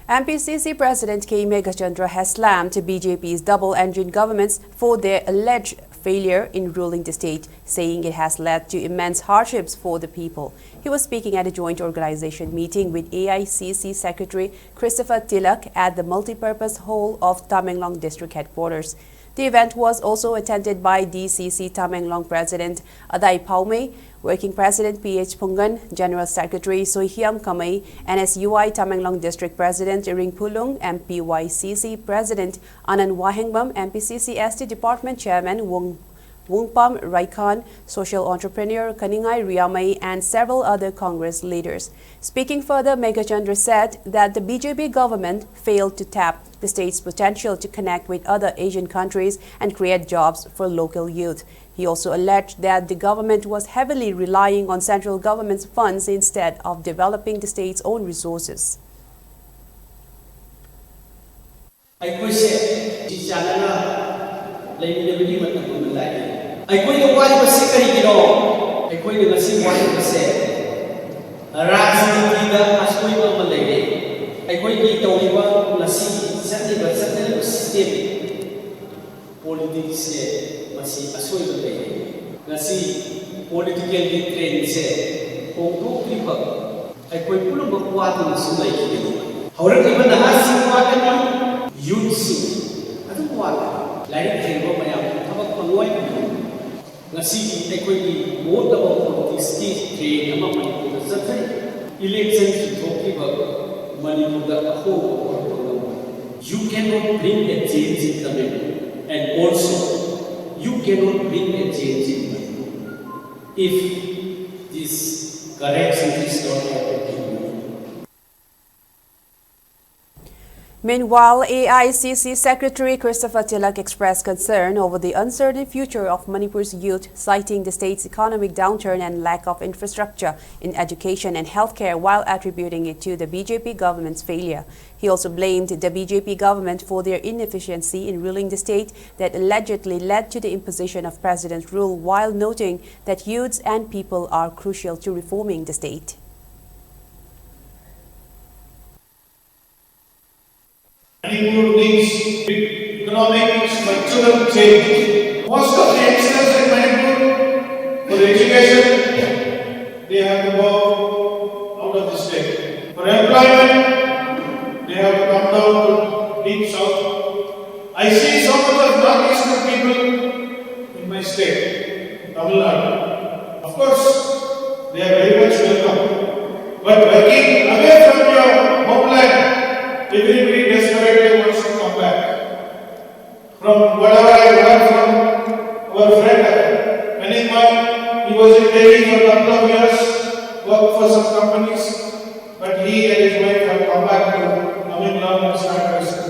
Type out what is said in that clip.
Mpcc President K. Meghachandra has slammed BJP's double-engine governments for their alleged failure in ruling the state, saying it has led to immense hardships for the people. He was speaking at a joint organization meeting with AICC Secretary Christopher Tilak at the multipurpose hall of Tamenglong District Headquarters. The event was also attended by DCC Tamenglong President Adai Paume, Working President P.H. Pungan, General Secretary Soihiam Kamay, NSUI Tamenglong District President Iring Pulung, MPYCC President Anan Wahengbam, Mpcc ST Department Chairman Wungpam Raikan, social entrepreneur Kaningai Riamay, and several other Congress leaders. Speaking further, Meghachandra said that the BJP government failed to tap the state's potential to connect with other Asian countries and create jobs for local youth. He also alleged that the government was heavily relying on central government's funds instead of developing the state's own resources. Political trend se kongku kripa ai koi pulum bakwa tu sunai ki haurak iban ha sikwa kan youth si adu wa lai thengbo mayam thabak pangoi ngasi ai koi ki vote about politics ki trend ama manipur da sathai election ki thoki ba manipur da ho you cannot bring a change in Tamil, and also you cannot bring a change in if this correction is not happening. Meanwhile, AICC Secretary Christopher Tilak expressed concern over the uncertain future of Manipur's youth, citing the state's economic downturn and lack of infrastructure in education and healthcare while attributing it to the BJP government's failure. He also blamed the BJP government for their inefficiency in ruling the state that allegedly led to the imposition of president's rule, while noting that youths and people are crucial to reforming the state. Manipur needs big economic structural change. Most of the youngsters in Manipur, for education, they have to go out of the state. For employment, they have to come down to deep south. I see so much of northeastern people in my state, Tamil Nadu. Of course, they are very much welcome. But working away from your homeland, everybody desperately wants to come back. From whatever I heard from our friend Manipur, he was in Delhi for a couple of years, worked for some companies, but he and his wife have come back to Tamil Nadu and started